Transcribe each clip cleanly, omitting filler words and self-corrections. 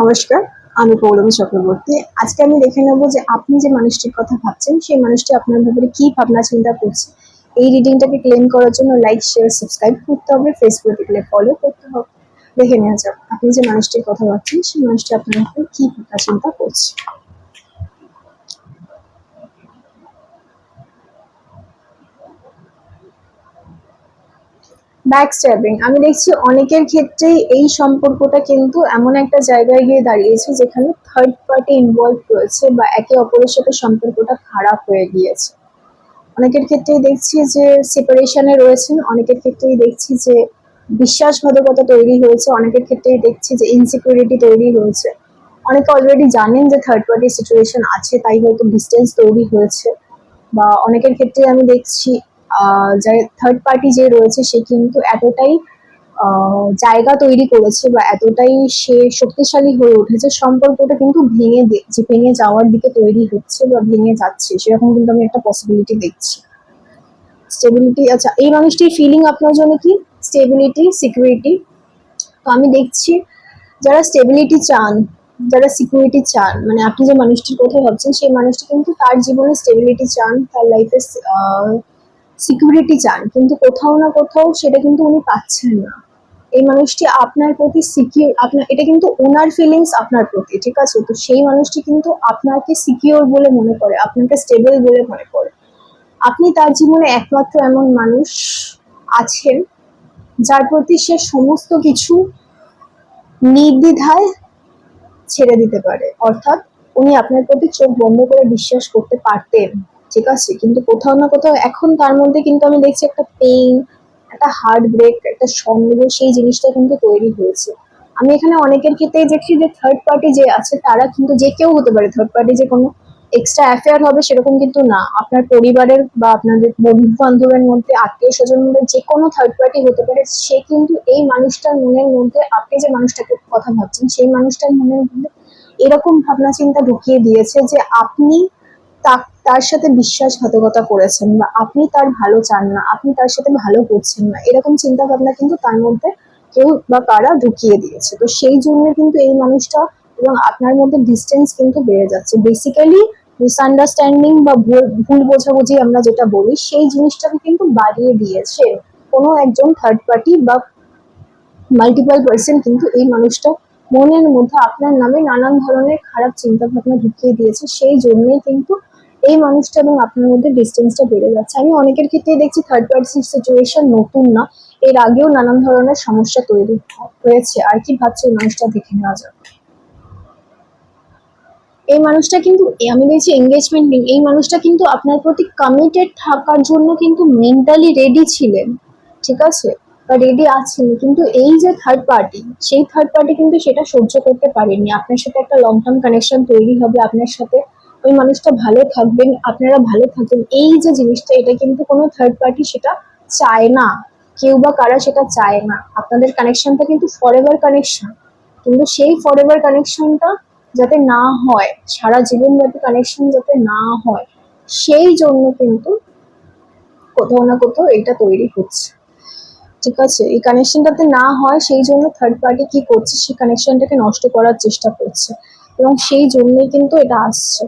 নমস্কার, আমি পৌলমী চক্রবর্তী। আজকে আমি দেখে নেব যে আপনি যে মানুষটির কথা ভাবছেন সেই মানুষটি আপনার ব্যাপারে কি ভাবনা চিন্তা করছে। এই রিডিংটাকে ক্লেম করার জন্য লাইক, শেয়ার, সাবস্ক্রাইব করতে হবে, ফেসবুকে গেলে ফলো করতে হবে। দেখে নেওয়া যাক আপনি যে মানুষটির কথা ভাবছেন সেই মানুষটি আপনার ব্যাপারে কি ভাবনা চিন্তা করছে। ব্যাকস্ট্যাবিং, আমি দেখছি অনেকের ক্ষেত্রেই এই সম্পর্কটা কিন্তু এমন একটা জায়গায় গিয়ে দাঁড়িয়েছে যেখানে থার্ড পার্টি ইনভলভ রয়েছে বা একে অপরের সাথে সম্পর্কটা খারাপ হয়ে গিয়েছে। অনেকের ক্ষেত্রেই দেখছি যে সেপারেশনে রয়েছেন, অনেকের ক্ষেত্রেই দেখছি যে বিশ্বাসঘাতকতা তৈরি হয়েছে, অনেকের ক্ষেত্রেই দেখছি যে ইনসিকিউরিটি তৈরি হয়েছে। অনেকে অলরেডি জানেন যে থার্ড পার্টি সিচুয়েশন আছে, তাই হয়তো ডিস্টেন্স তৈরি হয়েছে। বা অনেকের ক্ষেত্রে আমি দেখছি যে থার্ড পার্টি যে রয়েছে সে কিন্তু এতটাই জায়গা তৈরি করেছে বা এতটাই সে শক্তিশালী হয়ে উঠেছে, সম্পর্কটা কিন্তু ভেঙে যাওয়ার দিকে তৈরি হচ্ছে বা ভেঙে যাচ্ছে, সেরকম কিন্তু আমি একটা পসিবিলিটি দেখছি। স্টেবিলিটি, আচ্ছা এই মানুষটির ফিলিং আপনার জন্য কি? Stability, security. তো আমি দেখছি যারা স্টেবিলিটি চান, যারা সিকিউরিটি চান, মানে আপনি যে মানুষটির কথা ভাবছেন সেই মানুষটি কিন্তু তার জীবনে স্টেবিলিটি চান, তার লাইফে সিকিউরিটি চান, কিন্তু কোথাও না কোথাও সেটা কিন্তু উনি পাচ্ছেন না। এই মানুষটি আপনার প্রতি সিকিউর, আপনার এটা কিন্তু ওনার ফিলিংস আপনার প্রতি, ঠিক আছে? তো সেই মানুষটি কিন্তু আপনাকে সিকিউর বলে মনে করে, আপনাকে স্টেবল বলে মনে করে। আপনি তার জীবনে একমাত্র এমন মানুষ আছেন যার প্রতি সে সমস্ত কিছু নির্দ্বিধায় ছেড়ে দিতে পারে, অর্থাৎ উনি আপনার প্রতি চোখ বন্ধ করে বিশ্বাস করতে পারতেন, ঠিক আছে? কিন্তু কোথাও না কোথাও এখন তার মধ্যে কিন্তু আমি দেখছি একটা পেইন, একটা হার্ট ব্রেক, একটা সন্দেহ, সেই জিনিসটা কিন্তু তৈরি হয়েছে। আমি এখানে অনেকের ক্ষেত্রেই দেখছি যে থার্ড পার্টি যে আছে তারা কিন্তু যে কেউ হতে পারে, থার্ড পার্টি যে কোনো এক্সট্রা অ্যাফেয়ার হবে সেরকম কিন্তু না। আপনার পরিবারের বা আপনাদের বন্ধু বান্ধবের মধ্যে, আত্মীয় স্বজনের মধ্যে যে কোনো থার্ড পার্টি হতে পারে। সে কিন্তু এই মানুষটার মনের মধ্যে, আপনি যে মানুষটাকে কথা ভাবছেন সেই মানুষটার মনের মধ্যে এরকম ভাবনা চিন্তা ঢুকিয়ে দিয়েছে যে আপনি তার সাথে বিশ্বাসঘাতকতা করেছেন বা আপনি তার ভালো চান না, আপনি তার সাথে ভালো করছেন না, এরকম চিন্তা ভাবনা কিন্তু তার মধ্যে কেউ বা কারা ঢুকিয়ে দিয়েছে। তো সেই জন্য কিন্তু এই মানুষটা এবং আপনার মধ্যে ডিস্টেন্স কিন্তু বেড়ে যাচ্ছে। বেসিক্যালি মিসআন্ডারস্ট্যান্ডিং বা ভুল বোঝাবুঝি আমরা যেটা বলি সেই জিনিসটাকে কিন্তু বাড়িয়ে দিয়েছে কোনো একজন থার্ড পার্টি বা মাল্টিপল পার্সন। কিন্তু এই মানুষটা মনের মধ্যে আপনার নামে নানান ধরনের খারাপ চিন্তা ভাবনা ঢুকিয়ে দিয়েছে, সেই জন্যই কিন্তু এই মানুষটা এবং আপনার মধ্যে ডিস্টেন্সটা বেড়ে যাচ্ছে। আমি অনেকের ক্ষেত্রে দেখছি থার্ড পার্টি সিচুয়েশন নতুন না, এর আগেও নানান ধরনের সমস্যা তৈরি হয়েছে। আর কি ভাবছে এই মানুষটা, দেখে নেওয়া যাক। এই মানুষটা কিন্তু, আমি দেখছি এঙ্গেজমেন্ট রিং, এই মানুষটা কিন্তু আপনার প্রতি কমিটেড থাকার জন্য কিন্তু মেন্টালি রেডি ছিলেন, ঠিক আছে, বা রেডি আছেন। কিন্তু এই যে থার্ড পার্টি, সেই থার্ড পার্টি কিন্তু সেটা সহ্য করতে পারেনি। আপনার সাথে একটা লং টার্ম কানেকশন তৈরি হবে, আপনার সাথে ওই মানুষটা ভালো থাকবেন, আপনারা ভালো থাকবেন, এই যে জিনিসটা, এটা কিন্তু কোনো থার্ড পার্টি সেটা চায় না। কেউ বা কারা সেটা চায় না। আপনাদের কানেকশনটা কিন্তু ফরএভার কানেকশন, কিন্তু সেই ফরএভার কানেকশনটা যাতে না হয়, সারা জীবনব্যাপী কানেকশন যাতে না হয়, সেই জন্য কিন্তু কোথাও না কোথাও এটা তৈরি হচ্ছে, ঠিক আছে? এই কানেকশনটাতে না হয় সেই জন্য থার্ড পার্টি কি করছে, সেই কানেকশনটাকে নষ্ট করার চেষ্টা করছে, এবং সেই জন্যই কিন্তু এটা আসছে।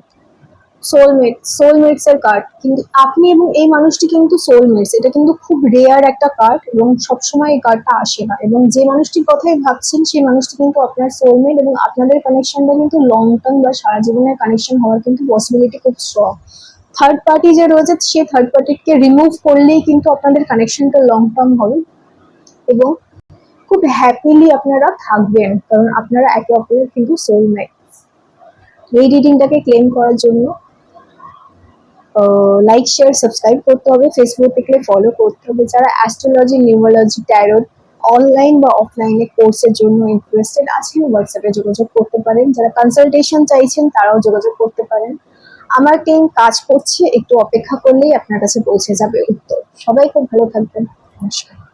সোলমেটস এর কার্ড, কিন্তু আপনি এবং এই মানুষটি কিন্তু সোলমেটস, এটা কিন্তু খুব রেয়ার একটা কার্ড এবং সবসময় এই কার্ডটা আসে না। এবং যে মানুষটির কথাই ভাবছেন সেই মানুষটি কিন্তু আপনার সোলমেট, এবং আপনাদের কানেকশনটা কিন্তু লং টার্ম বা সারা জীবনের কানেকশন হওয়ার কিন্তু পসিবিলিটি খুব স্ট্রং। থার্ড পার্টি যে রয়েছে সেই থার্ড পার্টিকে রিমুভ করলেই কিন্তু আপনাদের কানেকশনটা লং টার্ম হবে এবং খুব হ্যাপিলি আপনারা থাকবেন, কারণ আপনারা একে অপরের কিন্তু সোলমেট। এই রিডিংটাকে ক্লেম করার জন্য লাইক, শেয়ার, সাবস্ক্রাইব করতে হবে, ফেসবুক থেকে ফলো করতে হবে। যারা অ্যাস্ট্রোলজি, নিউমোলজি, ট্যারোট অনলাইন বা অফলাইনে কোর্সের জন্য ইন্টারেস্টেড আছেন হোয়াটসঅ্যাপে যোগাযোগ করতে পারেন। যারা কনসালটেশন চাইছেন তারাও যোগাযোগ করতে পারেন। আমার টিম কাজ করছে, একটু অপেক্ষা করলেই আপনার কাছে পৌঁছে যাবে উত্তর। সবাই খুব ভালো থাকবেন, নমস্কার।